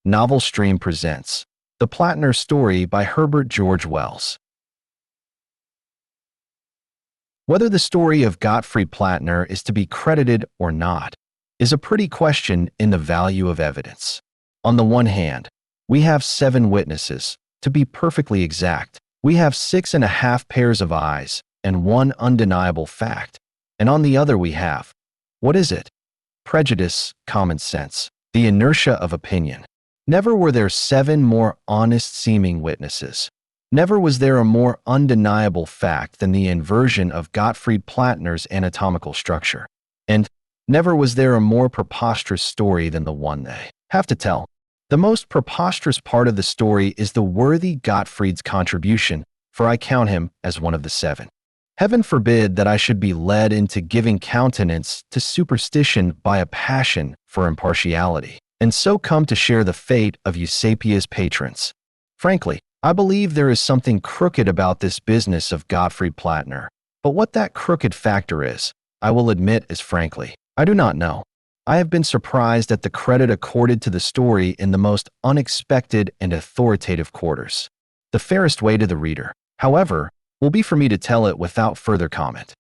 NovelStream presents The Plattner Story by Herbert George Wells. Whether the story of Gottfried Plattner is to be credited or not is a pretty question in the value of evidence. On the one hand, we have 7 witnesses. To be perfectly exact, we have 6.5 pairs of eyes and one undeniable fact. And on the other we have, what is it? Prejudice, common sense, the inertia of opinion. Never were there 7 more honest-seeming witnesses. Never was there a more undeniable fact than the inversion of Gottfried Plattner's anatomical structure. And never was there a more preposterous story than the one they have to tell. The most preposterous part of the story is the worthy Gottfried's contribution, for I count him as one of the 7. Heaven forbid that I should be led into giving countenance to superstition by a passion for impartiality, and so come to share the fate of Eusapia's patrons. Frankly, I believe there is something crooked about this business of Gottfried Plattner, but what that crooked factor is, I will admit is frankly, I do not know. I have been surprised at the credit accorded to the story in the most unexpected and authoritative quarters. The fairest way to the reader, however, will be for me to tell it without further comment.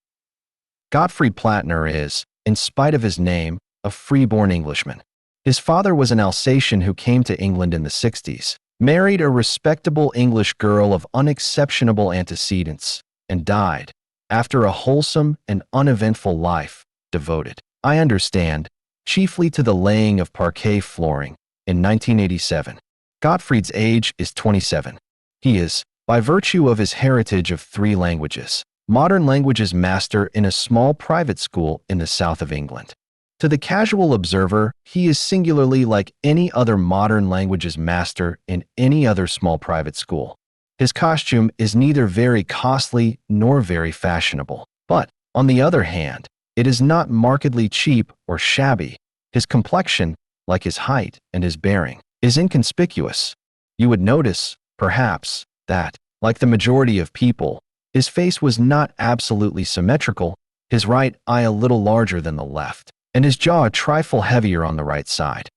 Gottfried Plattner is, in spite of his name, a free-born Englishman. His father was an Alsatian who came to England in the 60s, married a respectable English girl of unexceptionable antecedents, and died, after a wholesome and uneventful life, devoted, I understand, chiefly to the laying of parquet flooring, in 1987. Gottfried's age is 27. He is, by virtue of his heritage of 3 languages, modern languages master in a small private school in the south of England. To the casual observer, he is singularly like any other modern languages master in any other small private school. His costume is neither very costly nor very fashionable, but, on the other hand, it is not markedly cheap or shabby. His complexion, like his height and his bearing, is inconspicuous. You would notice, perhaps, that, like the majority of people, his face was not absolutely symmetrical, his right eye a little larger than the left, and his jaw a trifle heavier on the right side.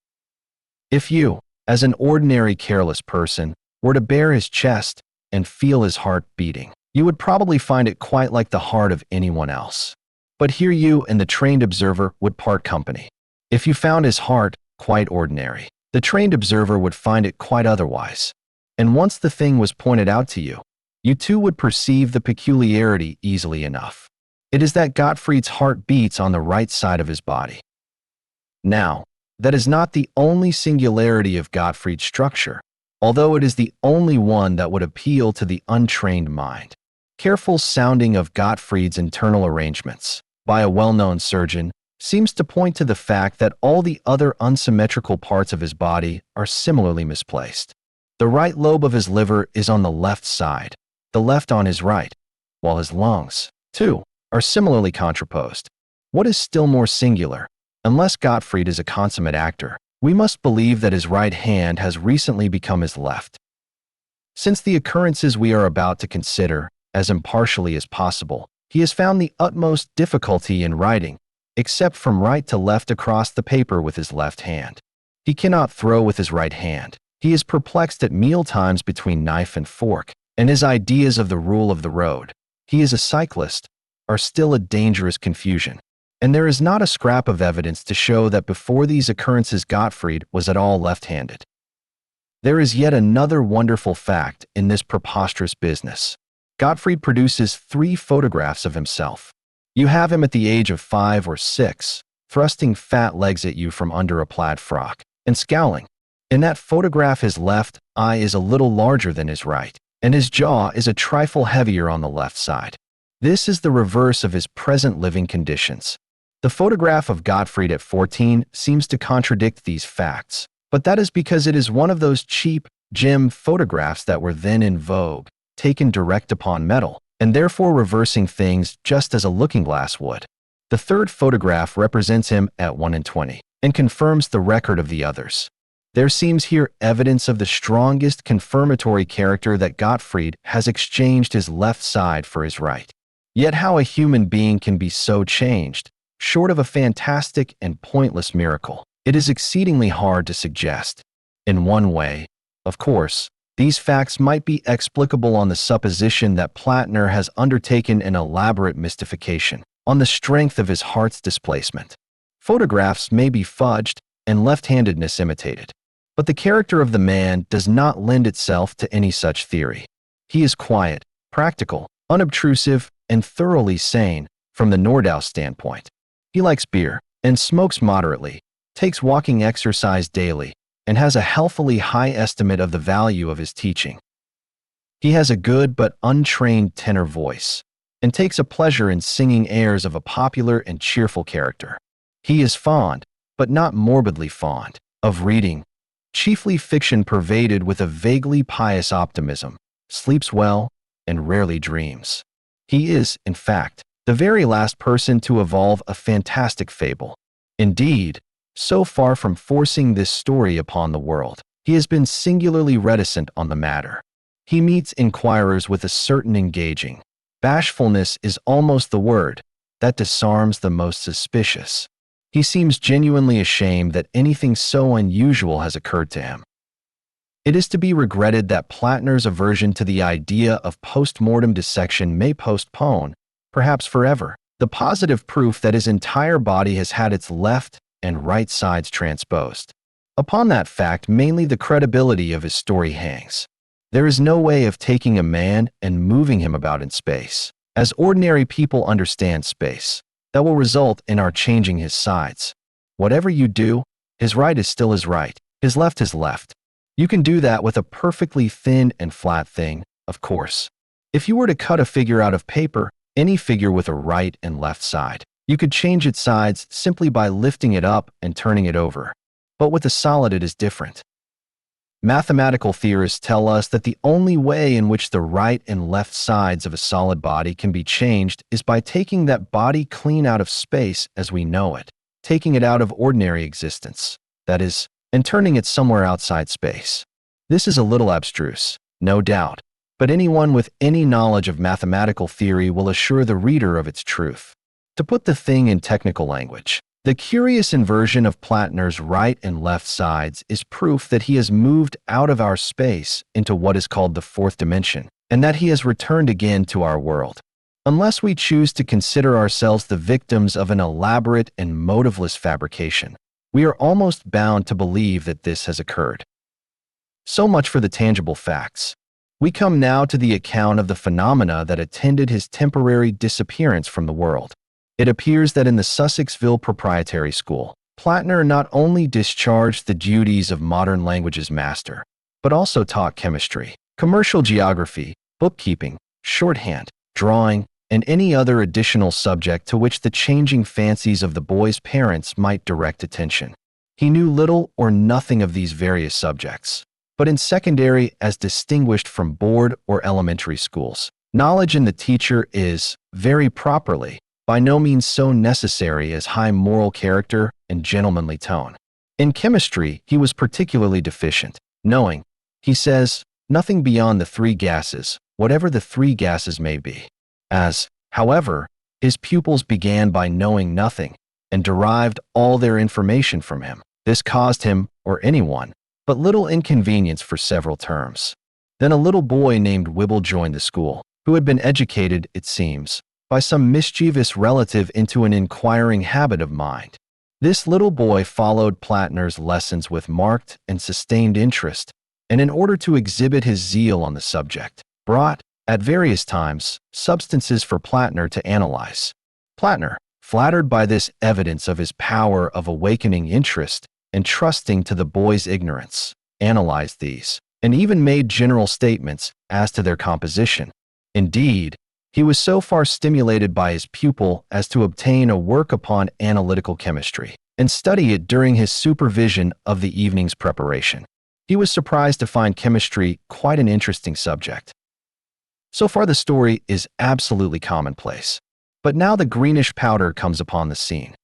If you, as an ordinary careless person, were to bare his chest and feel his heart beating, you would probably find it quite like the heart of anyone else. But here you and the trained observer would part company. If you found his heart quite ordinary, the trained observer would find it quite otherwise. And once the thing was pointed out to you, you too would perceive the peculiarity easily enough. It is that Gottfried's heart beats on the right side of his body. Now, that is not the only singularity of Gottfried's structure, although it is the only one that would appeal to the untrained mind. Careful sounding of Gottfried's internal arrangements by a well-known surgeon seems to point to the fact that all the other unsymmetrical parts of his body are similarly misplaced. The right lobe of his liver is on the left side, the left on his right, while his lungs, too, are similarly contraposed. What is still more singular, unless Gottfried is a consummate actor, we must believe that his right hand has recently become his left. Since the occurrences we are about to consider, as impartially as possible, he has found the utmost difficulty in writing, except from right to left across the paper with his left hand. He cannot throw with his right hand. He is perplexed at meal times between knife and fork, and his ideas of the rule of the road, he is a cyclist, are still a dangerous confusion. And there is not a scrap of evidence to show that before these occurrences Gottfried was at all left-handed. There is yet another wonderful fact in this preposterous business. Gottfried produces 3 photographs of himself. You have him at the age of 5 or 6, thrusting fat legs at you from under a plaid frock, and scowling. In that photograph his left eye is a little larger than his right, and his jaw is a trifle heavier on the left side. This is the reverse of his present living conditions. The photograph of Gottfried at 14 seems to contradict these facts, but that is because it is one of those cheap, gem photographs that were then in vogue, taken direct upon metal, and therefore reversing things just as a looking-glass would. The 3rd photograph represents him at 1 and 20, and confirms the record of the others. There seems here evidence of the strongest confirmatory character that Gottfried has exchanged his left side for his right. Yet how a human being can be so changed, short of a fantastic and pointless miracle, it is exceedingly hard to suggest. In one way, of course, these facts might be explicable on the supposition that Plattner has undertaken an elaborate mystification on the strength of his heart's displacement. Photographs may be fudged and left-handedness imitated, but the character of the man does not lend itself to any such theory. He is quiet, practical, unobtrusive, and thoroughly sane from the Nordau standpoint. He likes beer and smokes moderately, takes walking exercise daily, and has a healthily high estimate of the value of his teaching. He has a good but untrained tenor voice and takes a pleasure in singing airs of a popular and cheerful character. He is fond, but not morbidly fond, of reading, chiefly fiction pervaded with a vaguely pious optimism, sleeps well, and rarely dreams. He is, in fact, the very last person to evolve a fantastic fable. Indeed, so far from forcing this story upon the world, he has been singularly reticent on the matter. He meets inquirers with a certain engaging bashfulness is almost the word that disarms the most suspicious. He seems genuinely ashamed that anything so unusual has occurred to him. It is to be regretted that Plattner's aversion to the idea of post-mortem dissection may postpone, perhaps forever, the positive proof that his entire body has had its left and right sides transposed. Upon that fact, mainly the credibility of his story hangs. There is no way of taking a man and moving him about in space, as ordinary people understand space, that will result in our changing his sides. Whatever you do, his right is still his right, his left is left. You can do that with a perfectly thin and flat thing, of course. If you were to cut a figure out of paper, any figure with a right and left side, you could change its sides simply by lifting it up and turning it over. But with a solid it is different. Mathematical theorists tell us that the only way in which the right and left sides of a solid body can be changed is by taking that body clean out of space as we know it, taking it out of ordinary existence, that is, and turning it somewhere outside space. This is a little abstruse, no doubt, but anyone with any knowledge of mathematical theory will assure the reader of its truth. To put the thing in technical language, the curious inversion of Plattner's right and left sides is proof that he has moved out of our space into what is called the fourth dimension, and that he has returned again to our world. Unless we choose to consider ourselves the victims of an elaborate and motiveless fabrication, we are almost bound to believe that this has occurred. So much for the tangible facts. We come now to the account of the phenomena that attended his temporary disappearance from the world. It appears that in the Sussexville Proprietary School, Plattner not only discharged the duties of modern languages master, but also taught chemistry, commercial geography, bookkeeping, shorthand, drawing, and any other additional subject to which the changing fancies of the boys' parents might direct attention. He knew little or nothing of these various subjects, but in secondary as distinguished from board or elementary schools, knowledge in the teacher is, very properly, by no means so necessary as high moral character and gentlemanly tone. In chemistry, he was particularly deficient, knowing, he says, nothing beyond the three gases, whatever the three gases may be. As, however, his pupils began by knowing nothing and derived all their information from him, this caused him, or anyone, but little inconvenience for several terms. Then a little boy named Wibble joined the school, who had been educated, it seems, by some mischievous relative into an inquiring habit of mind. This little boy followed Plattner's lessons with marked and sustained interest, and in order to exhibit his zeal on the subject, brought, at various times, substances for Plattner to analyze. Plattner, flattered by this evidence of his power of awakening interest and trusting to the boy's ignorance, analyzed these, and even made general statements as to their composition. Indeed, he was so far stimulated by his pupil as to obtain a work upon analytical chemistry and study it during his supervision of the evening's preparation. He was surprised to find chemistry quite an interesting subject. So far the story is absolutely commonplace, but now the greenish powder comes upon the scene.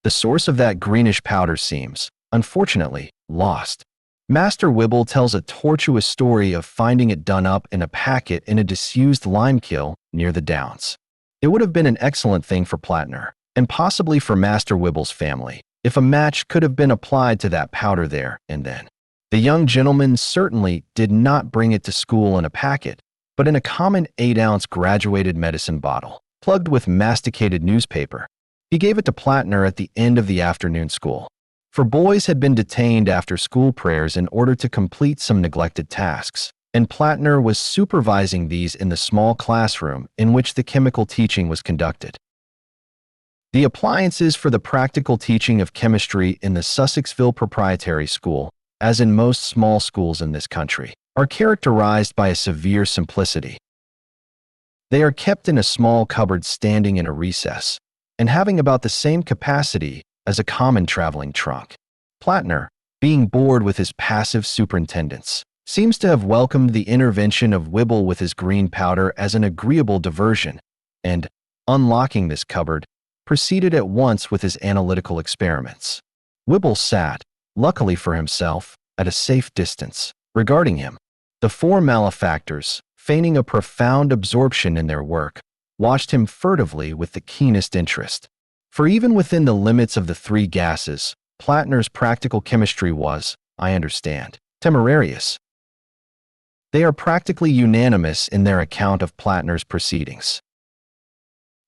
The source of that greenish powder seems, unfortunately, lost. Master Wibble tells a tortuous story of finding it done up in a packet in a disused lime kiln near the Downs. It would have been an excellent thing for Plattner, and possibly for Master Wibble's family, if a match could have been applied to that powder there and then. The young gentleman certainly did not bring it to school in a packet, but in a common 8-ounce graduated medicine bottle, plugged with masticated newspaper. He gave it to Plattner at the end of the afternoon school. For boys had been detained after school prayers in order to complete some neglected tasks, and Plattner was supervising these in the small classroom in which the chemical teaching was conducted. The appliances for the practical teaching of chemistry in the Sussexville Proprietary School, as in most small schools in this country, are characterized by a severe simplicity. They are kept in a small cupboard standing in a recess, and having about the same capacity as a common traveling trunk. Plattner, being bored with his passive superintendence, seems to have welcomed the intervention of Wibble with his green powder as an agreeable diversion, and, unlocking this cupboard, proceeded at once with his analytical experiments. Wibble sat, luckily for himself, at a safe distance, regarding him. The four malefactors, feigning a profound absorption in their work, watched him furtively with the keenest interest. For even within the limits of the three gases, Plattner's practical chemistry was, I understand, temerarious. They are practically unanimous in their account of Plattner's proceedings.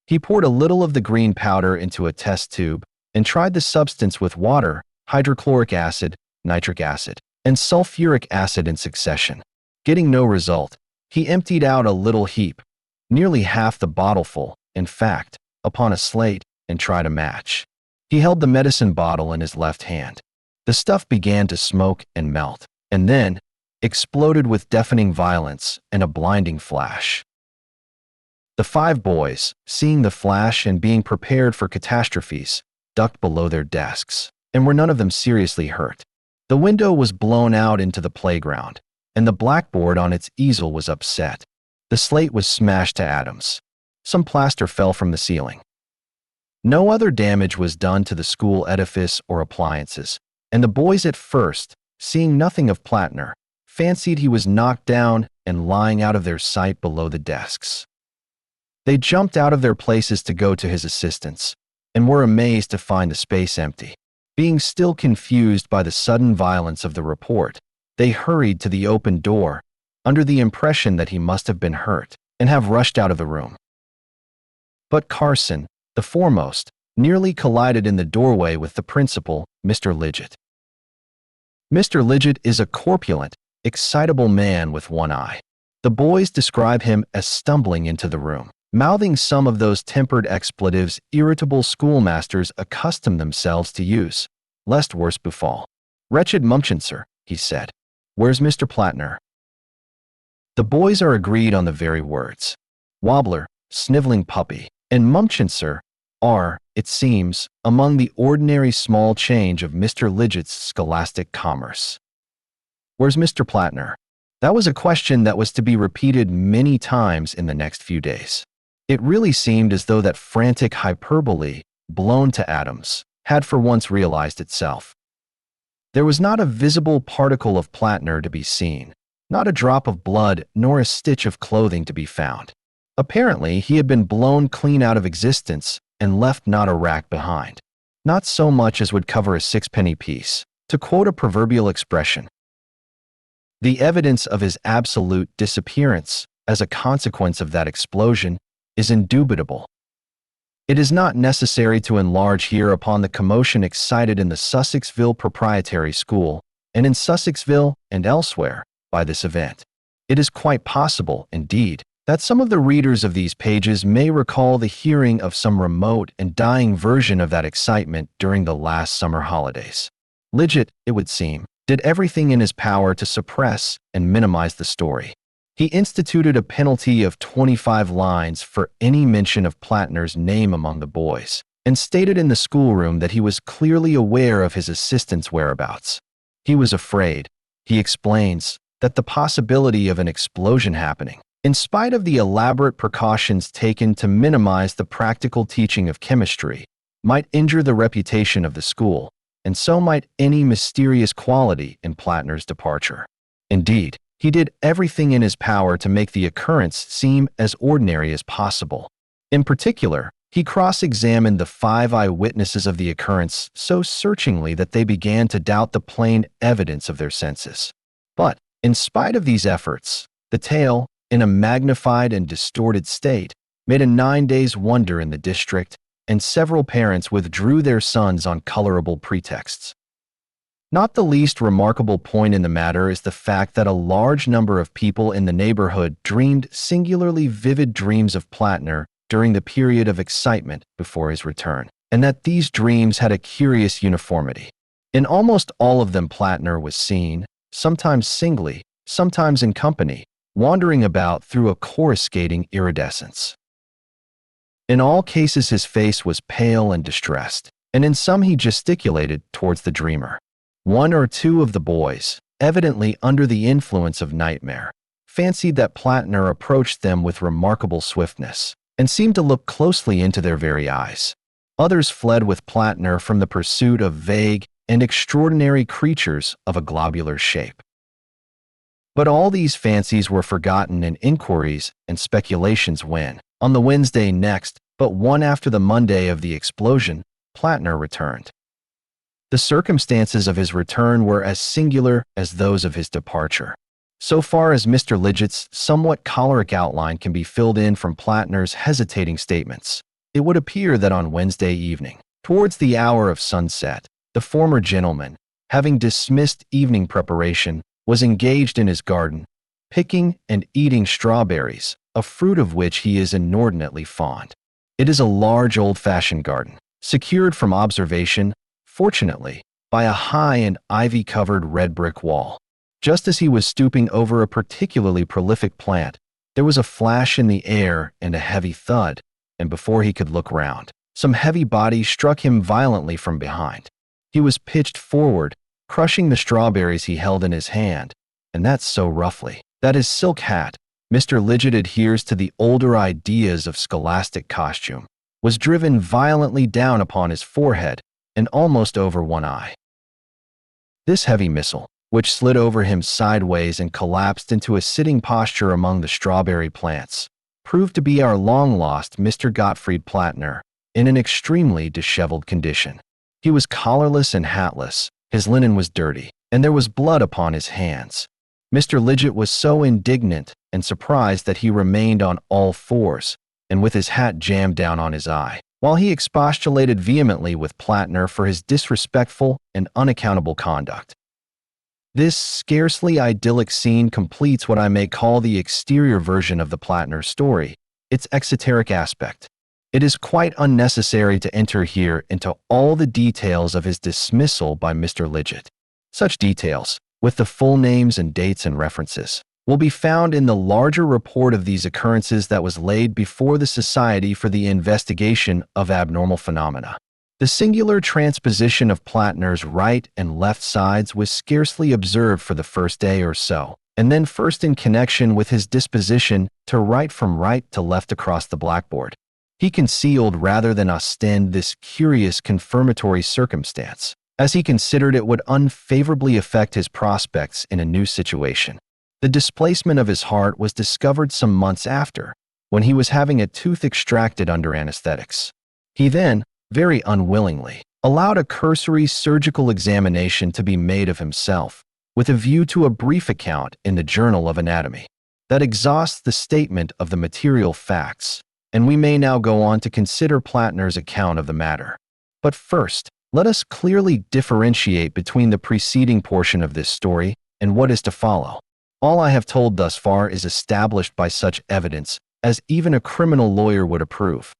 He poured a little of the green powder into a test tube and tried the substance with water, hydrochloric acid, nitric acid, and sulfuric acid in succession. Getting no result, he emptied out a little heap, nearly half the bottleful, in fact, upon a slate and tried a match. He held the medicine bottle in his left hand. The stuff began to smoke and melt, and then exploded with deafening violence and a blinding flash. The five boys, seeing the flash and being prepared for catastrophes, ducked below their desks, and were none of them seriously hurt. The window was blown out into the playground, and the blackboard on its easel was upset. The slate was smashed to atoms. Some plaster fell from the ceiling. No other damage was done to the school edifice or appliances, and the boys at first, seeing nothing of Plattner, fancied he was knocked down and lying out of their sight below the desks. They jumped out of their places to go to his assistance, and were amazed to find the space empty. Being still confused by the sudden violence of the report, they hurried to the open door, under the impression that he must have been hurt, and have rushed out of the room. But Carson, the foremost, nearly collided in the doorway with the principal, Mr. Lidgett. Mr. Lidgett is a corpulent, excitable man with one eye. The boys describe him as stumbling into the room, mouthing some of those tempered expletives irritable schoolmasters accustom themselves to use, lest worse befall. "Wretched Mumpchinser," he said, "where's Mr. Plattner?" The boys are agreed on the very words. Wobbler, sniveling puppy, and Mumpchinser are, it seems, among the ordinary small change of Mr. Lidgett's scholastic commerce. "Where's Mr. Plattner?" That was a question that was to be repeated many times in the next few days. It really seemed as though that frantic hyperbole, blown to atoms, had for once realized itself. There was not a visible particle of Plattner to be seen, not a drop of blood nor a stitch of clothing to be found. Apparently, he had been blown clean out of existence and left not a rack behind, not so much as would cover a sixpenny piece, to quote a proverbial expression. The evidence of his absolute disappearance as a consequence of that explosion is indubitable. It is not necessary to enlarge here upon the commotion excited in the Sussexville Proprietary School and in Sussexville and elsewhere by this event. It is quite possible, indeed, that some of the readers of these pages may recall the hearing of some remote and dying version of that excitement during the last summer holidays. Lidgett, it would seem, did everything in his power to suppress and minimize the story. He instituted a penalty of 25 lines for any mention of Plattner's name among the boys, and stated in the schoolroom that he was clearly aware of his assistant's whereabouts. He was afraid, he explains, that the possibility of an explosion happening, in spite of the elaborate precautions taken to minimize the practical teaching of chemistry, might injure the reputation of the school, and so might any mysterious quality in Plattner's departure. Indeed, he did everything in his power to make the occurrence seem as ordinary as possible. In particular, He cross-examined the 5 eyewitnesses of the occurrence so searchingly that they began to doubt the plain evidence of their senses. But, in spite of these efforts, the tale, in a magnified and distorted state, made a 9 days wonder in the district, and several parents withdrew their sons on colorable pretexts. Not the least remarkable point in the matter is the fact that a large number of people in the neighborhood dreamed singularly vivid dreams of Plattner during the period of excitement before his return, and that these dreams had a curious uniformity. In almost all of them, Plattner was seen, sometimes singly, sometimes in company, wandering about through a coruscating iridescence. In all cases, his face was pale and distressed, and in some he gesticulated towards the dreamer. One or two of the boys, evidently under the influence of nightmare, fancied that Plattner approached them with remarkable swiftness, and seemed to look closely into their very eyes. Others fled with Plattner from the pursuit of vague and extraordinary creatures of a globular shape. But all these fancies were forgotten in inquiries and speculations when, on the Wednesday next, but one after the Monday of the explosion, Plattner returned. The circumstances of his return were as singular as those of his departure. So far as Mr. Lidgett's somewhat choleric outline can be filled in from Plattner's hesitating statements, it would appear that on Wednesday evening, towards the hour of sunset, the former gentleman, having dismissed evening preparation, was engaged in his garden, picking and eating strawberries, a fruit of which he is inordinately fond. It is a large old-fashioned garden, secured from observation, fortunately, by a high and ivy-covered red brick wall. Just as he was stooping over a particularly prolific plant, there was a flash in the air and a heavy thud, and before he could look round, some heavy body struck him violently from behind. He was pitched forward, crushing the strawberries he held in his hand, and that so roughly that his silk hat, Mr. Lidgett adheres to the older ideas of scholastic costume, was driven violently down upon his forehead and almost over one eye. This heavy missile, which slid over him sideways and collapsed into a sitting posture among the strawberry plants, proved to be our long-lost Mr. Gottfried Plattner in an extremely disheveled condition. He was collarless and hatless, his linen was dirty, and there was blood upon his hands. Mr. Lidgett was so indignant and surprised that he remained on all fours, and with his hat jammed down on his eye, while he expostulated vehemently with Plattner for his disrespectful and unaccountable conduct. This scarcely idyllic scene completes what I may call the exterior version of the Plattner story, its exoteric aspect. It is quite unnecessary to enter here into all the details of his dismissal by Mr. Lidgett. Such details, with the full names and dates and references, will be found in the larger report of these occurrences that was laid before the Society for the Investigation of Abnormal Phenomena. The singular transposition of Plattner's right and left sides was scarcely observed for the first day or so, and then first in connection with his disposition to write from right to left across the blackboard. He concealed rather than ostend this curious confirmatory circumstance, as he considered it would unfavorably affect his prospects in a new situation. The displacement of his heart was discovered some months after, when he was having a tooth extracted under anesthetics. He then, very unwillingly, allowed a cursory surgical examination to be made of himself, with a view to a brief account in the Journal of Anatomy. That exhausts the statement of the material facts, and we may now go on to consider Plattner's account of the matter. But first, let us clearly differentiate between the preceding portion of this story and what is to follow. All I have told thus far is established by such evidence as even a criminal lawyer would approve.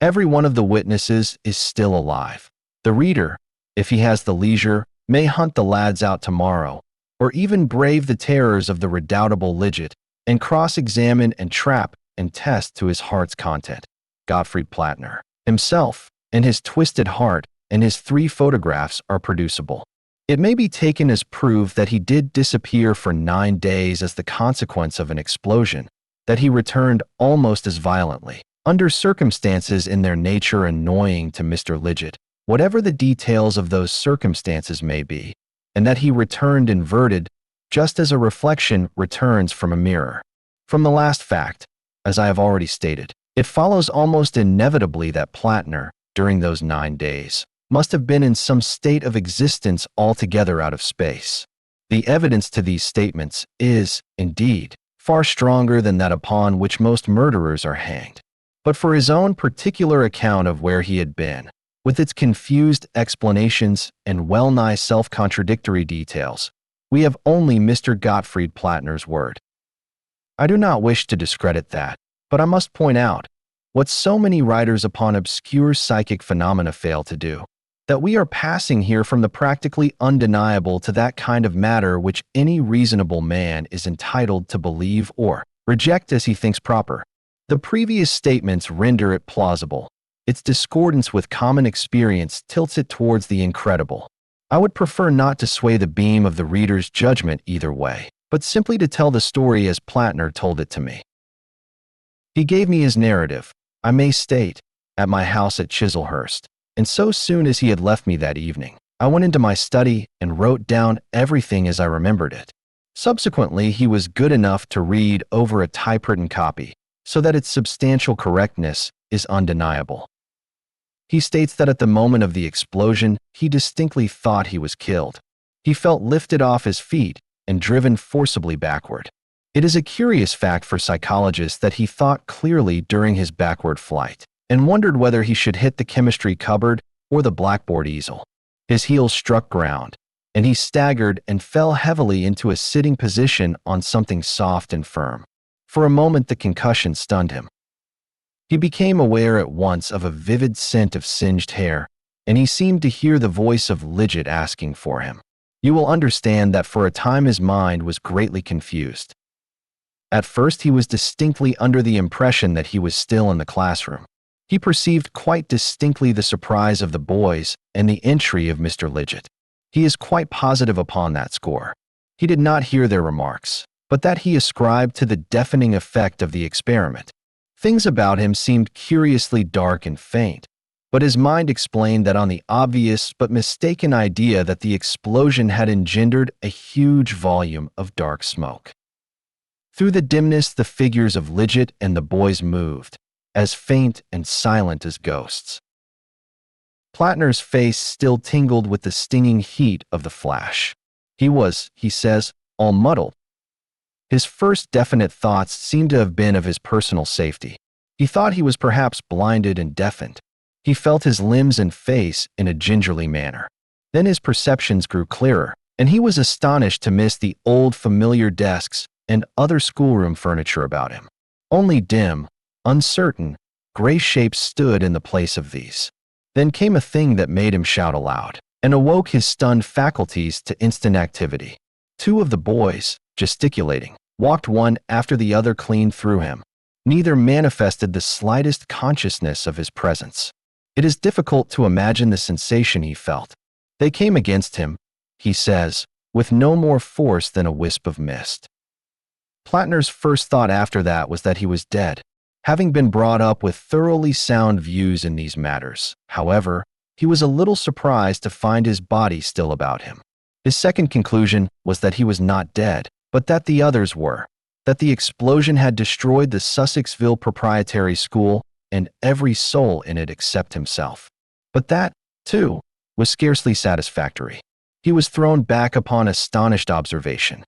Every one of the witnesses is still alive. The reader, if he has the leisure, may hunt the lads out tomorrow, or even brave the terrors of the redoubtable Lidgett and cross-examine and trap and test to his heart's content. Gottfried Plattner himself and his twisted heart and his 3 photographs are producible. It may be taken as proof that he did disappear for 9 days as the consequence of an explosion, that he returned almost as violently, under circumstances in their nature annoying to Mr. Lidgett, whatever the details of those circumstances may be, and that he returned inverted, just as a reflection returns from a mirror. From the last fact, as I have already stated, It follows almost inevitably that Plattner, during those 9 days, must have been in some state of existence altogether out of space. The evidence to these statements is, indeed, far stronger than that upon which most murderers are hanged. But for his own particular account of where he had been, with its confused explanations and well-nigh self-contradictory details, we have only Mr. Gottfried Plattner's word. I do not wish to discredit that, but I must point out what so many writers upon obscure psychic phenomena fail to do, that we are passing here from the practically undeniable to that kind of matter which any reasonable man is entitled to believe or reject as he thinks proper. The previous statements render it plausible. Its discordance with common experience tilts it towards the incredible. I would prefer not to sway the beam of the reader's judgment either way, but simply to tell the story as Plattner told it to me. He gave me his narrative, I may state, at my house at Chislehurst, and so soon as he had left me that evening, I went into my study and wrote down everything as I remembered it. Subsequently, he was good enough to read over a typewritten copy, so that its substantial correctness is undeniable. He states that at the moment of the explosion, he distinctly thought he was killed. He felt lifted off his feet and driven forcibly backward. It is a curious fact for psychologists that he thought clearly during his backward flight and wondered whether he should hit the chemistry cupboard or the blackboard easel. His heels struck ground, and he staggered and fell heavily into a sitting position on something soft and firm. For a moment, the concussion stunned him. He became aware at once of a vivid scent of singed hair, and he seemed to hear the voice of Lidget asking for him. You will understand that for a time his mind was greatly confused. At first, he was distinctly under the impression that he was still in the classroom. He perceived quite distinctly the surprise of the boys and the entry of Mr. Lidget. He is quite positive upon that score. He did not hear their remarks, but that he ascribed to the deafening effect of the experiment. Things about him seemed curiously dark and faint, but his mind explained that on the obvious but mistaken idea that the explosion had engendered a huge volume of dark smoke. Through the dimness, the figures of Lidget and the boys moved, as faint and silent as ghosts. Plattner's face still tingled with the stinging heat of the flash. He was, he says, all muddled. His first definite thoughts seemed to have been of his personal safety. He thought he was perhaps blinded and deafened. He felt his limbs and face in a gingerly manner. Then his perceptions grew clearer, and he was astonished to miss the old familiar desks and other schoolroom furniture about him. Only dim, uncertain, gray shapes stood in the place of these. Then came a thing that made him shout aloud and awoke his stunned faculties to instant activity. Two of the boys, gesticulating, walked one after the other clean through him. Neither manifested the slightest consciousness of his presence. It is difficult to imagine the sensation he felt. They came against him, he says, with no more force than a wisp of mist. Plattner's first thought after that was that he was dead. Having been brought up with thoroughly sound views in these matters, however, he was a little surprised to find his body still about him. His second conclusion was that he was not dead, but that the others were, that the explosion had destroyed the Sussexville Proprietary School and every soul in it except himself. But that, too, was scarcely satisfactory. He was thrown back upon astonished observation.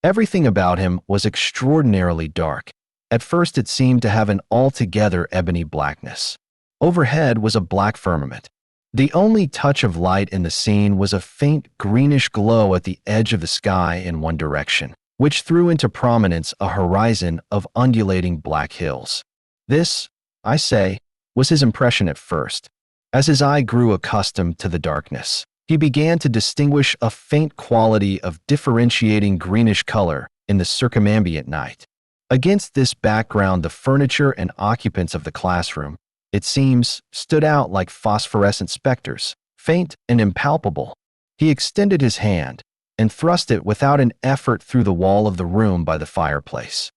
Everything about him was extraordinarily dark. At first it seemed to have an altogether ebony blackness. Overhead was a black firmament. The only touch of light in the scene was a faint greenish glow at the edge of the sky in one direction, which threw into prominence a horizon of undulating black hills. This, I say, was his impression at first. As his eye grew accustomed to the darkness, he began to distinguish a faint quality of differentiating greenish color in the circumambient night. Against this background, the furniture and occupants of the classroom, it seems, stood out like phosphorescent specters, faint and impalpable. He extended his hand and thrust it without an effort through the wall of the room by the fireplace.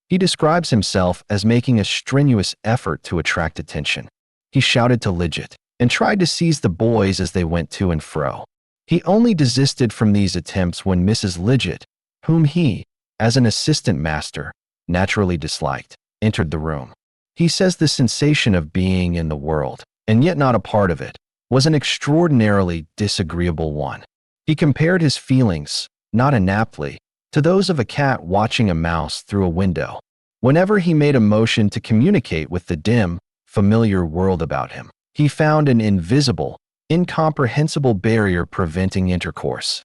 He describes himself as making a strenuous effort to attract attention. He shouted to Lidget and tried to seize the boys as they went to and fro. He only desisted from these attempts when Mrs. Lidget, whom he, as an assistant master, naturally disliked, entered the room. He says the sensation of being in the world, and yet not a part of it, was an extraordinarily disagreeable one. He compared his feelings, not inaptly, to those of a cat watching a mouse through a window. Whenever he made a motion to communicate with the dim, familiar world about him, he found an invisible, incomprehensible barrier preventing intercourse.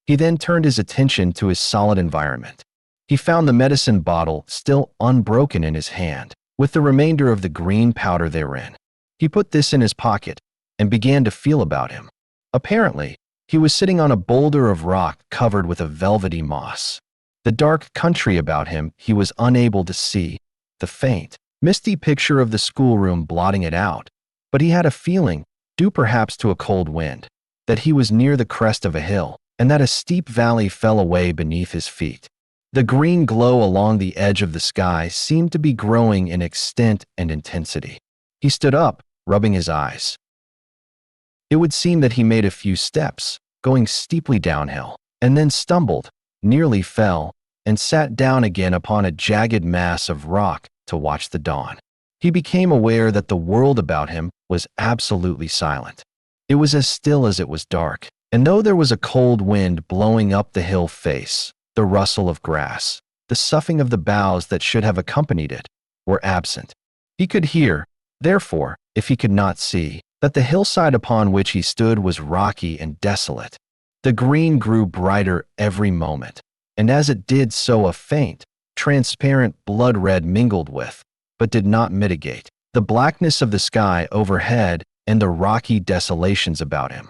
He then turned his attention to his solid environment. He found the medicine bottle still unbroken in his hand, with the remainder of the green powder therein. He put this in his pocket and began to feel about him. Apparently, he was sitting on a boulder of rock covered with a velvety moss. The dark country about him he was unable to see, the faint, misty picture of the schoolroom blotting it out, but he had a feeling, due perhaps to a cold wind, that he was near the crest of a hill, and that a steep valley fell away beneath his feet. The green glow along the edge of the sky seemed to be growing in extent and intensity. He stood up, rubbing his eyes. It would seem that he made a few steps, going steeply downhill, and then stumbled, nearly fell, and sat down again upon a jagged mass of rock to watch the dawn. He became aware that the world about him was absolutely silent. It was as still as it was dark, and though there was a cold wind blowing up the hill face, the rustle of grass, the soughing of the boughs that should have accompanied it, were absent. He could hear, therefore, if he could not see, that the hillside upon which he stood was rocky and desolate. The green grew brighter every moment, and as it did so a faint, transparent blood red mingled with, but did not mitigate, the blackness of the sky overhead and the rocky desolations about him.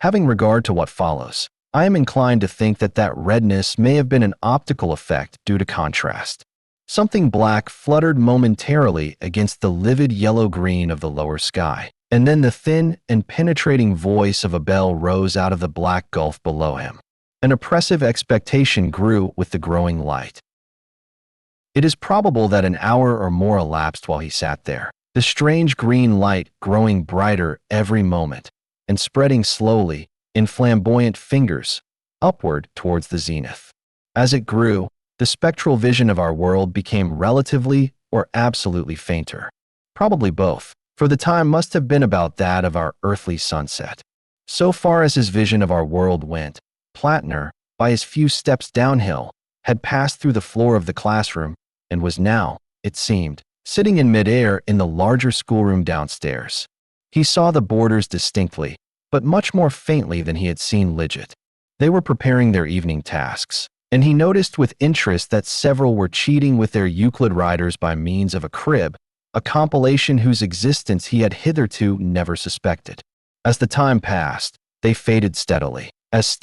Having regard to what follows, I am inclined to think that that redness may have been an optical effect due to contrast. Something black fluttered momentarily against the livid yellow-green of the lower sky, and then the thin and penetrating voice of a bell rose out of the black gulf below him. An oppressive expectation grew with the growing light. It is probable that an hour or more elapsed while he sat there, the strange green light growing brighter every moment, and spreading slowly, in flamboyant fingers, upward towards the zenith. As it grew, the spectral vision of our world became relatively or absolutely fainter. Probably both, for the time must have been about that of our earthly sunset. So far as his vision of our world went, Plattner, by his few steps downhill, had passed through the floor of the classroom and was now, it seemed, sitting in midair in the larger schoolroom downstairs. He saw the boarders distinctly, but much more faintly than he had seen Lidget. They were preparing their evening tasks, and he noticed with interest that several were cheating with their Euclid riders by means of a crib, a compilation whose existence he had hitherto never suspected. As the time passed, they faded steadily as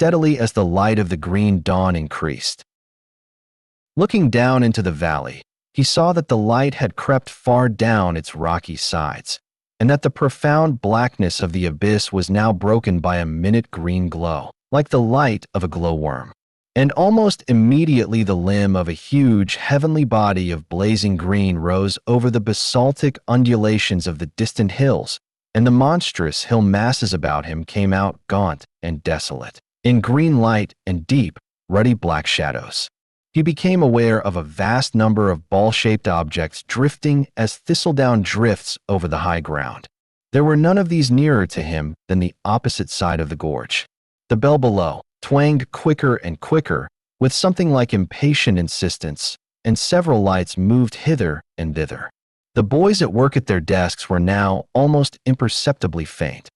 the light of the green dawn increased. Looking down into the valley, he saw that the light had crept far down its rocky sides, and that the profound blackness of the abyss was now broken by a minute green glow, like the light of a glowworm. And almost immediately the limb of a huge heavenly body of blazing green rose over the basaltic undulations of the distant hills, and the monstrous hill masses about him came out gaunt and desolate, in green light and deep, ruddy black shadows. He became aware of a vast number of ball-shaped objects drifting as thistledown drifts over the high ground. There were none of these nearer to him than the opposite side of the gorge. The bell below twanged quicker and quicker, with something like impatient insistence, and several lights moved hither and thither. The boys at work at their desks were now almost imperceptibly faint.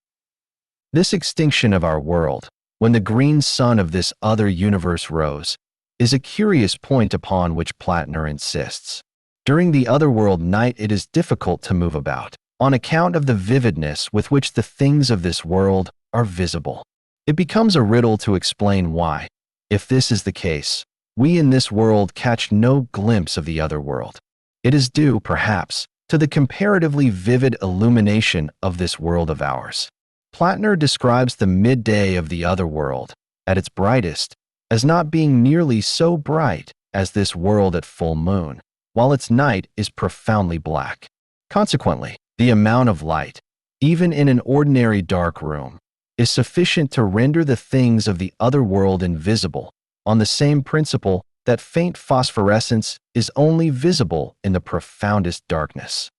This extinction of our world, when the green sun of this other universe rose, is a curious point upon which Plattner insists. During the otherworld night it is difficult to move about, on account of the vividness with which the things of this world are visible. It becomes a riddle to explain why, if this is the case, we in this world catch no glimpse of the other world. It is due, perhaps, to the comparatively vivid illumination of this world of ours. Plattner describes the midday of the other world, at its brightest, as not being nearly so bright as this world at full moon, while its night is profoundly black. Consequently, the amount of light, even in an ordinary dark room, is sufficient to render the things of the other world invisible, on the same principle that faint phosphorescence is only visible in the profoundest darkness.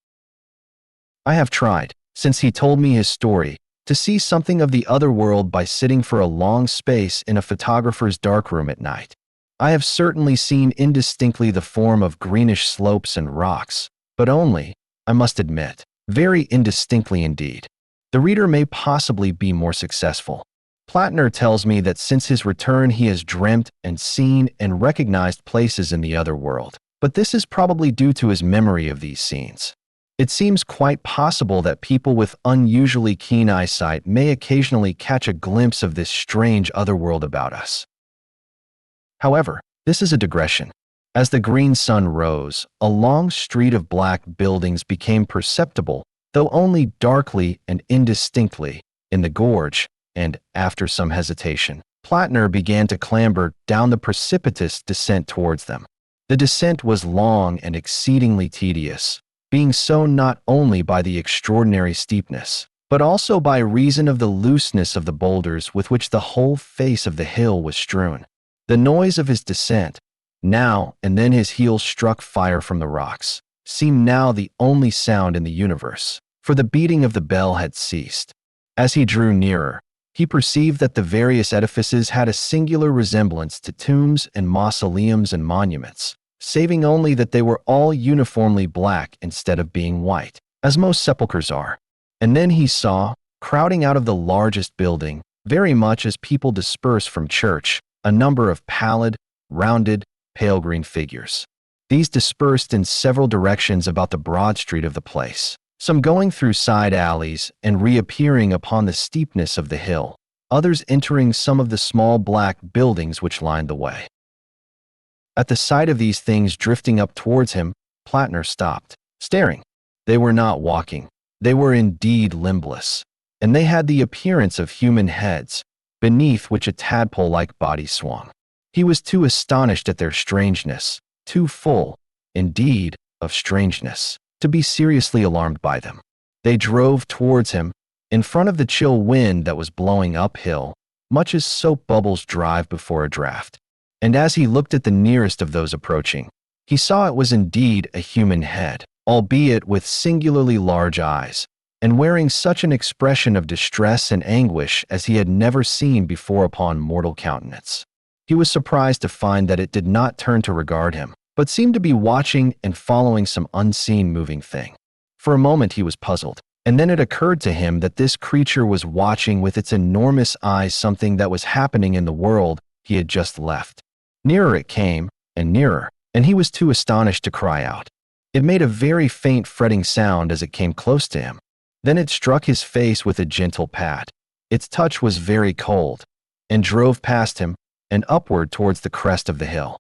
I have tried, since he told me his story, to see something of the other world by sitting for a long space in a photographer's darkroom at night. I have certainly seen indistinctly the form of greenish slopes and rocks, but only, I must admit, very indistinctly indeed. The reader may possibly be more successful. Plattner tells me that since his return he has dreamt and seen and recognized places in the other world, but this is probably due to his memory of these scenes. It seems quite possible that people with unusually keen eyesight may occasionally catch a glimpse of this strange otherworld about us. However, this is a digression. As the green sun rose, a long street of black buildings became perceptible, though only darkly and indistinctly, in the gorge, and, after some hesitation, Plattner began to clamber down the precipitous descent towards them. The descent was long and exceedingly tedious, being so not only by the extraordinary steepness, but also by reason of the looseness of the boulders with which the whole face of the hill was strewn. The noise of his descent, now and then his heels struck fire from the rocks, seemed now the only sound in the universe, for the beating of the bell had ceased. As he drew nearer, he perceived that the various edifices had a singular resemblance to tombs and mausoleums and monuments, saving only that they were all uniformly black instead of being white, as most sepulchres are. And then he saw, crowding out of the largest building, very much as people disperse from church, a number of pallid, rounded, pale green figures. These dispersed in several directions about the broad street of the place, some going through side alleys and reappearing upon the steepness of the hill, others entering some of the small black buildings which lined the way. At the sight of these things drifting up towards him, Plattner stopped, staring. They were not walking. They were indeed limbless, and they had the appearance of human heads, beneath which a tadpole-like body swung. He was too astonished at their strangeness, too full, indeed, of strangeness, to be seriously alarmed by them. They drove towards him, in front of the chill wind that was blowing uphill, much as soap bubbles drive before a draft. And as he looked at the nearest of those approaching, he saw it was indeed a human head, albeit with singularly large eyes, and wearing such an expression of distress and anguish as he had never seen before upon mortal countenance. He was surprised to find that it did not turn to regard him, but seemed to be watching and following some unseen moving thing. For a moment he was puzzled, and then it occurred to him that this creature was watching with its enormous eyes something that was happening in the world he had just left. Nearer it came, and nearer, and he was too astonished to cry out. It made a very faint fretting sound as it came close to him. Then it struck his face with a gentle pat. Its touch was very cold, and drove past him, and upward towards the crest of the hill.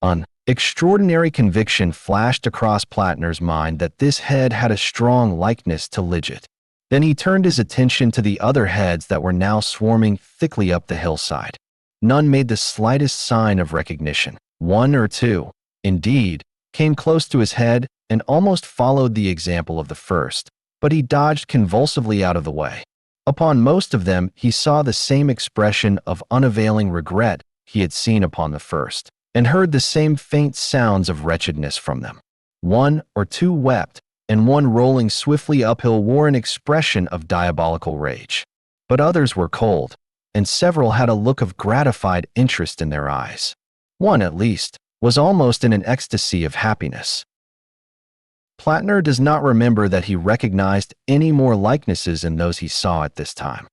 An extraordinary conviction flashed across Plattner's mind that this head had a strong likeness to Lidget. Then he turned his attention to the other heads that were now swarming thickly up the hillside. None made the slightest sign of recognition. One or two, indeed, came close to his head and almost followed the example of the first, but he dodged convulsively out of the way. Upon most of them he saw the same expression of unavailing regret he had seen upon the first, and heard the same faint sounds of wretchedness from them. One or two wept, and one rolling swiftly uphill wore an expression of diabolical rage. But others were cold, and several had a look of gratified interest in their eyes. One, at least, was almost in an ecstasy of happiness. Plattner does not remember that he recognized any more likenesses in those he saw at this time.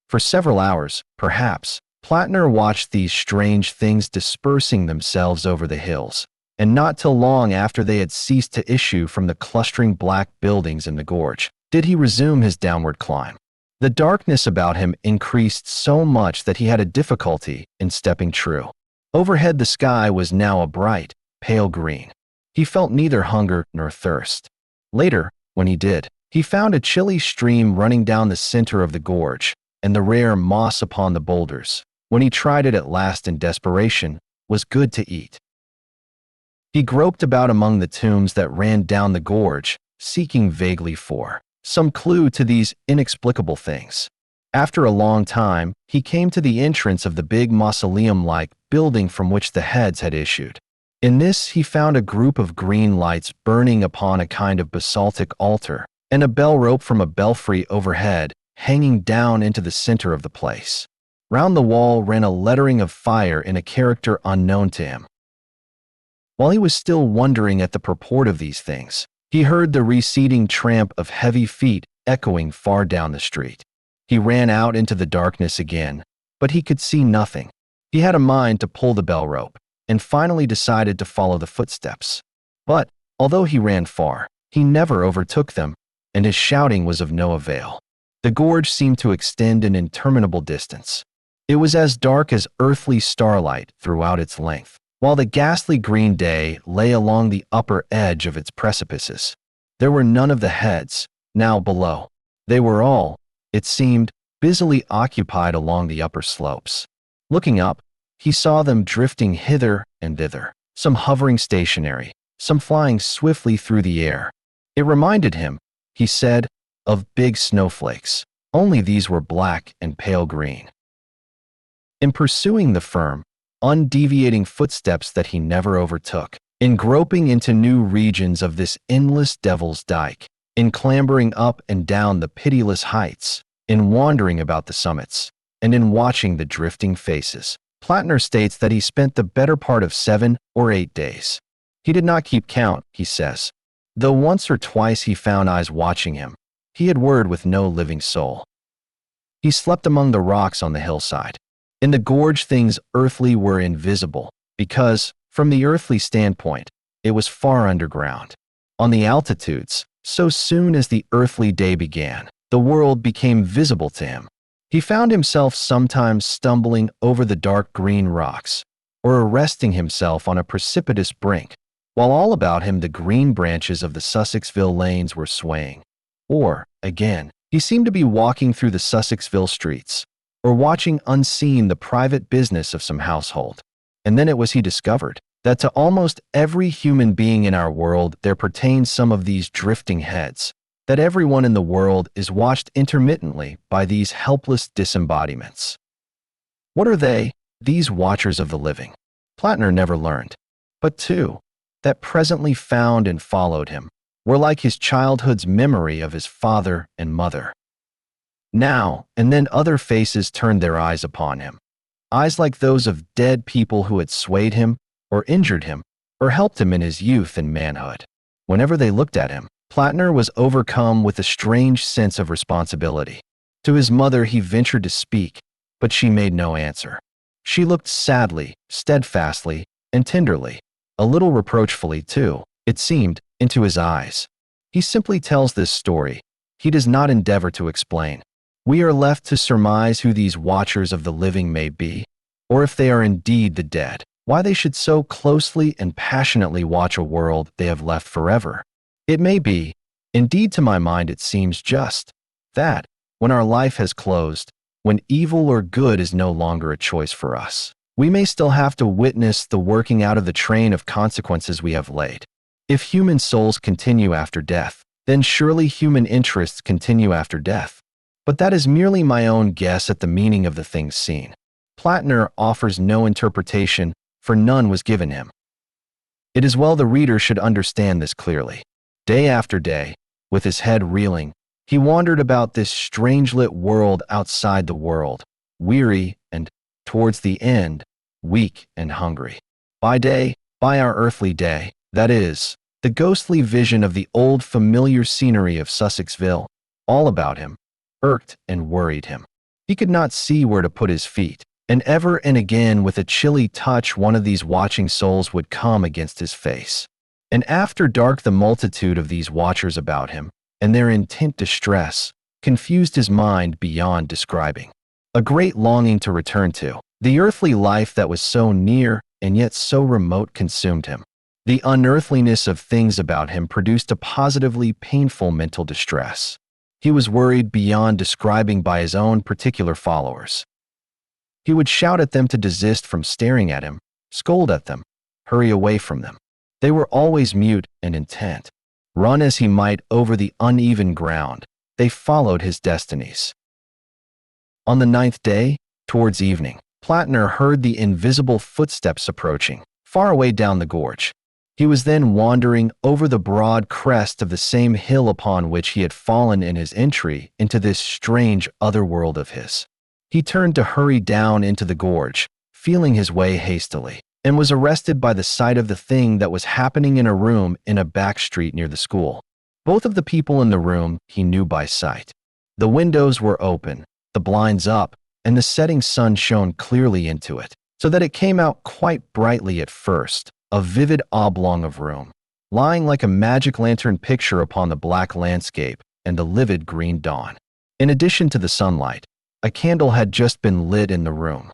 For several hours, perhaps, Plattner watched these strange things dispersing themselves over the hills, and not till long after they had ceased to issue from the clustering black buildings in the gorge did he resume his downward climb. The darkness about him increased so much that he had a difficulty in stepping true. Overhead the sky was now a bright, pale green. He felt neither hunger nor thirst. Later, when he did, he found a chilly stream running down the center of the gorge, and the rare moss upon the boulders, when he tried it at last in desperation, was good to eat. He groped about among the tombs that ran down the gorge, seeking vaguely for some clue to these inexplicable things. After a long time, he came to the entrance of the big mausoleum-like building from which the heads had issued. In this, he found a group of green lights burning upon a kind of basaltic altar, and a bell rope from a belfry overhead hanging down into the center of the place. Round the wall ran a lettering of fire in a character unknown to him. While he was still wondering at the purport of these things, he heard the receding tramp of heavy feet echoing far down the street. He ran out into the darkness again, but he could see nothing. He had a mind to pull the bell rope, and finally decided to follow the footsteps. But, although he ran far, he never overtook them, and his shouting was of no avail. The gorge seemed to extend an interminable distance. It was as dark as earthly starlight throughout its length, while the ghastly green day lay along the upper edge of its precipices. There were none of the heads, now below. They were all, it seemed, busily occupied along the upper slopes. Looking up, he saw them drifting hither and thither, some hovering stationary, some flying swiftly through the air. It reminded him, he said, of big snowflakes, only these were black and pale green. In pursuing the firm, undeviating footsteps that he never overtook, in groping into new regions of this endless devil's dyke, in clambering up and down the pitiless heights, in wandering about the summits, and in watching the drifting faces, Plattner states that he spent the better part of 7 or 8 days. He did not keep count, he says. Though once or twice he found eyes watching him, he had word with no living soul. He slept among the rocks on the hillside. In the gorge things earthly were invisible, because, from the earthly standpoint, it was far underground. On the altitudes, so soon as the earthly day began, the world became visible to him. He found himself sometimes stumbling over the dark green rocks, or arresting himself on a precipitous brink, while all about him the green branches of the Sussexville lanes were swaying. Or, again, he seemed to be walking through the Sussexville streets, or watching unseen the private business of some household. And then it was he discovered that to almost every human being in our world there pertains some of these drifting heads, that everyone in the world is watched intermittently by these helpless disembodiments. What are they, these watchers of the living? Plattner never learned. But two, that presently found and followed him, were like his childhood's memory of his father and mother. Now and then other faces turned their eyes upon him, eyes like those of dead people who had swayed him, or injured him, or helped him in his youth and manhood. Whenever they looked at him, Plattner was overcome with a strange sense of responsibility. To his mother he ventured to speak, but she made no answer. She looked sadly, steadfastly, and tenderly, a little reproachfully too, it seemed, into his eyes. He simply tells this story. He does not endeavor to explain. We are left to surmise who these watchers of the living may be, or if they are indeed the dead, why they should so closely and passionately watch a world they have left forever. It may be, indeed to my mind it seems just, that, when our life has closed, when evil or good is no longer a choice for us, we may still have to witness the working out of the train of consequences we have laid. If human souls continue after death, then surely human interests continue after death. But that is merely my own guess at the meaning of the things seen. Plattner offers no interpretation, for none was given him. It is well the reader should understand this clearly. Day after day, with his head reeling, he wandered about this strange-lit world outside the world, weary and, towards the end, weak and hungry. By day, by our earthly day, that is, the ghostly vision of the old familiar scenery of Sussexville, all about him, irked and worried him. He could not see where to put his feet, and ever and again with a chilly touch one of these watching souls would come against his face. And after dark the multitude of these watchers about him, and their intent distress, confused his mind beyond describing. A great longing to return to the earthly life that was so near and yet so remote consumed him. The unearthliness of things about him produced a positively painful mental distress. He was worried beyond describing by his own particular followers. He would shout at them to desist from staring at him, scold at them, hurry away from them. They were always mute and intent. Run as he might over the uneven ground, they followed his destinies. On the ninth day, towards evening, Plattner heard the invisible footsteps approaching, far away down the gorge. He was then wandering over the broad crest of the same hill upon which he had fallen in his entry into this strange otherworld of his. He turned to hurry down into the gorge, feeling his way hastily, and was arrested by the sight of the thing that was happening in a room in a back street near the school. Both of the people in the room he knew by sight. The windows were open, the blinds up, and the setting sun shone clearly into it, so that it came out quite brightly at first, a vivid oblong of room, lying like a magic lantern picture upon the black landscape and the livid green dawn. In addition to the sunlight, a candle had just been lit in the room.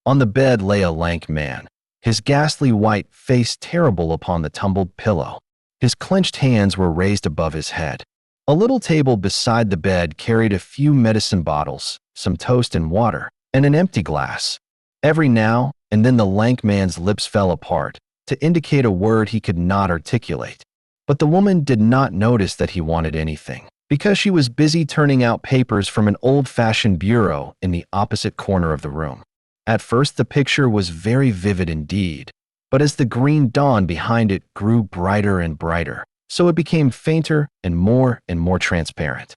On the bed lay a lank man, his ghastly white face terrible upon the tumbled pillow. His clenched hands were raised above his head. A little table beside the bed carried a few medicine bottles, some toast and water, and an empty glass. Every now and then the lank man's lips fell apart to indicate a word he could not articulate. But the woman did not notice that he wanted anything, because she was busy turning out papers from an old-fashioned bureau in the opposite corner of the room. At first the picture was very vivid indeed, but as the green dawn behind it grew brighter and brighter, so it became fainter and more transparent.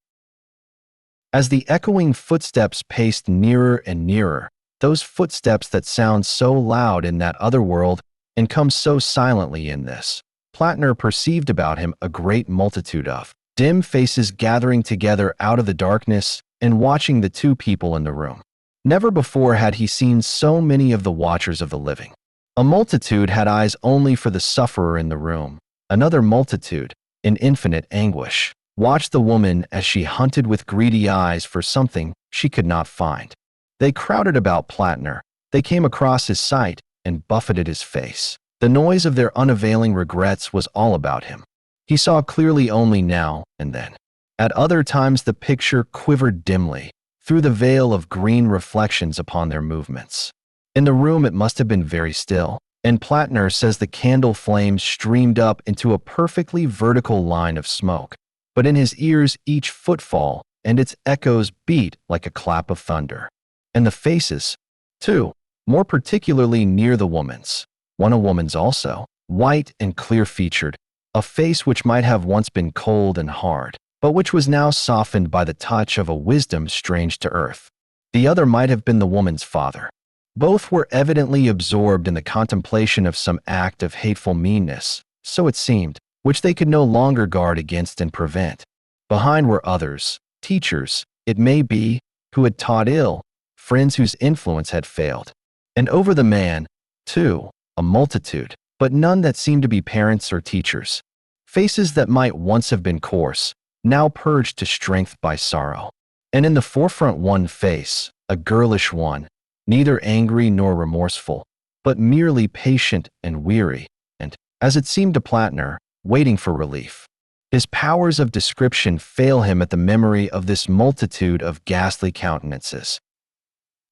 As the echoing footsteps paced nearer and nearer, those footsteps that sound so loud in that other world and come so silently in this, Plattner perceived about him a great multitude of dim faces gathering together out of the darkness and watching the two people in the room. Never before had he seen so many of the watchers of the living. A multitude had eyes only for the sufferer in the room. Another multitude, in infinite anguish, watched the woman as she hunted with greedy eyes for something she could not find. They crowded about Plattner. They came across his sight and buffeted his face. The noise of their unavailing regrets was all about him. He saw clearly only now and then. At other times the picture quivered dimly through the veil of green reflections upon their movements. In the room it must have been very still, and Plattner says the candle flames streamed up into a perfectly vertical line of smoke. But in his ears each footfall and its echoes beat like a clap of thunder. And the faces, too, more particularly near the woman's. One a woman's also, white and clear-featured, a face which might have once been cold and hard, but which was now softened by the touch of a wisdom strange to earth. The other might have been the woman's father. Both were evidently absorbed in the contemplation of some act of hateful meanness, so it seemed, which they could no longer guard against and prevent. Behind were others, teachers, it may be, who had taught ill, friends whose influence had failed. And over the man, too, a multitude, but none that seemed to be parents or teachers. Faces that might once have been coarse, now purged to strength by sorrow. And in the forefront one face, a girlish one, neither angry nor remorseful, but merely patient and weary, and, as it seemed to Plattner, waiting for relief. His powers of description fail him at the memory of this multitude of ghastly countenances.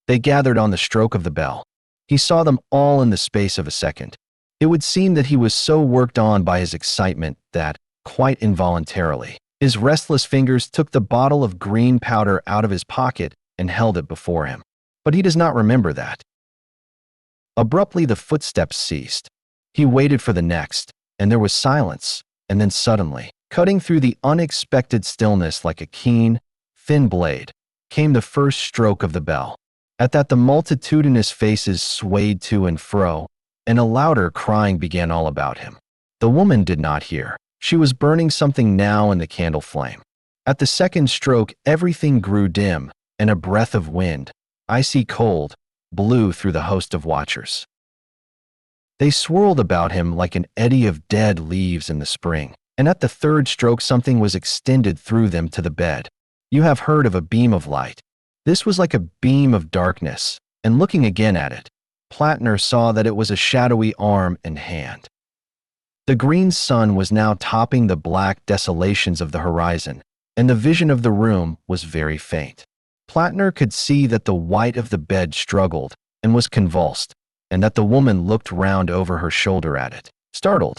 They gathered on the stroke of the bell. He saw them all in the space of a second. It would seem that he was so worked on by his excitement that, quite involuntarily, his restless fingers took the bottle of green powder out of his pocket and held it before him. But he does not remember that. Abruptly the footsteps ceased. He waited for the next, and there was silence, and then suddenly, cutting through the unexpected stillness like a keen, thin blade, came the first stroke of the bell. At that the multitudinous faces swayed to and fro, and a louder crying began all about him. The woman did not hear. She was burning something now in the candle flame. At the second stroke everything grew dim, and a breath of wind, icy cold, blew through the host of watchers. They swirled about him like an eddy of dead leaves in the spring, and at the third stroke something was extended through them to the bed. You have heard of a beam of light. This was like a beam of darkness, and looking again at it, Plattner saw that it was a shadowy arm and hand. The green sun was now topping the black desolations of the horizon, and the vision of the room was very faint. Plattner could see that the white of the bed struggled and was convulsed, and that the woman looked round over her shoulder at it, startled.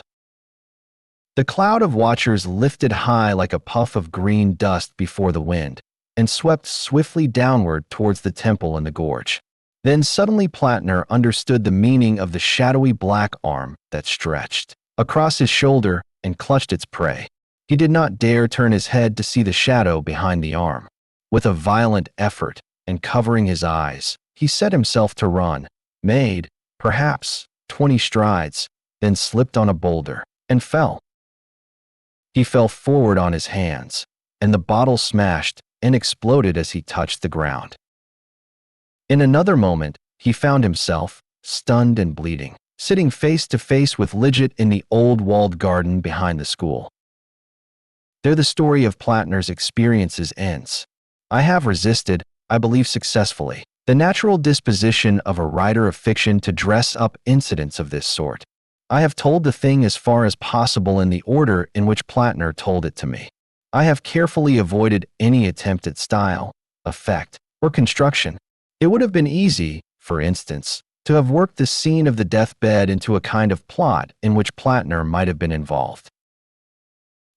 The cloud of watchers lifted high like a puff of green dust before the wind, and swept swiftly downward towards the temple in the gorge. Then suddenly Plattner understood the meaning of the shadowy black arm that stretched across his shoulder and clutched its prey. He did not dare turn his head to see the shadow behind the arm. With a violent effort and covering his eyes, he set himself to run, made, perhaps, 20 strides, then slipped on a boulder and fell. He fell forward on his hands, and the bottle smashed and exploded as he touched the ground. In another moment, he found himself, stunned and bleeding, sitting face to face with Lidget in the old walled garden behind the school. There the story of Plattner's experiences ends. I have resisted, I believe successfully, the natural disposition of a writer of fiction to dress up incidents of this sort. I have told the thing as far as possible in the order in which Plattner told it to me. I have carefully avoided any attempt at style, effect, or construction. It would have been easy, for instance, to have worked the scene of the deathbed into a kind of plot in which Plattner might have been involved.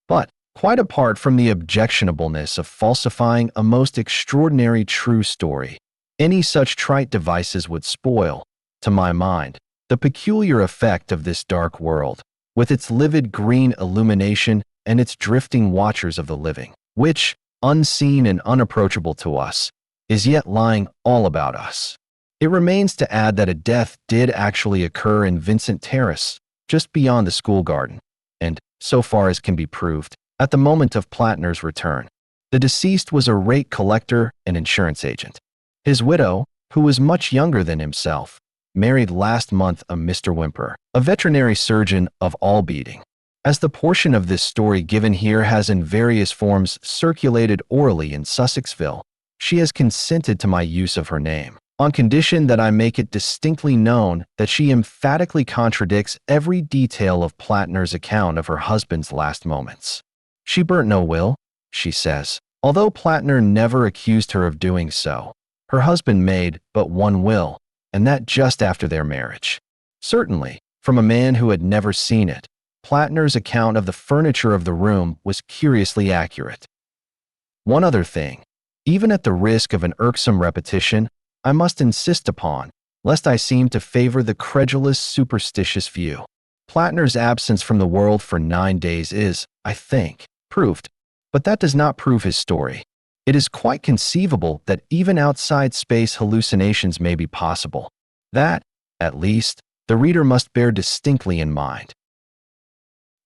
But, quite apart from the objectionableness of falsifying a most extraordinary true story, any such trite devices would spoil, to my mind, the peculiar effect of this dark world, with its livid green illumination and its drifting watchers of the living, which, unseen and unapproachable to us, is yet lying all about us. It remains to add that a death did actually occur in Vincent Terrace, just beyond the school garden, and, so far as can be proved, at the moment of Plattner's return. The deceased was a rate collector and insurance agent. His widow, who was much younger than himself, married last month a Mr. Whymper, a veterinary surgeon of Albeeding. As the portion of this story given here has in various forms circulated orally in Sussexville, she has consented to my use of her name, on condition that I make it distinctly known that she emphatically contradicts every detail of Plattner's account of her husband's last moments. She burnt no will, she says, although Plattner never accused her of doing so. Her husband made but one will, and that just after their marriage. Certainly, from a man who had never seen it, Plattner's account of the furniture of the room was curiously accurate. One other thing, even at the risk of an irksome repetition, I must insist upon, lest I seem to favor the credulous, superstitious view. Plattner's absence from the world for 9 days is, I think, proved, but that does not prove his story. It is quite conceivable that even outside space hallucinations may be possible. That, at least, the reader must bear distinctly in mind.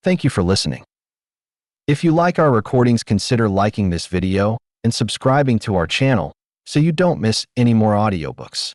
Thank you for listening. If you like our recordings, consider liking this video and subscribing to our channel so you don't miss any more audiobooks.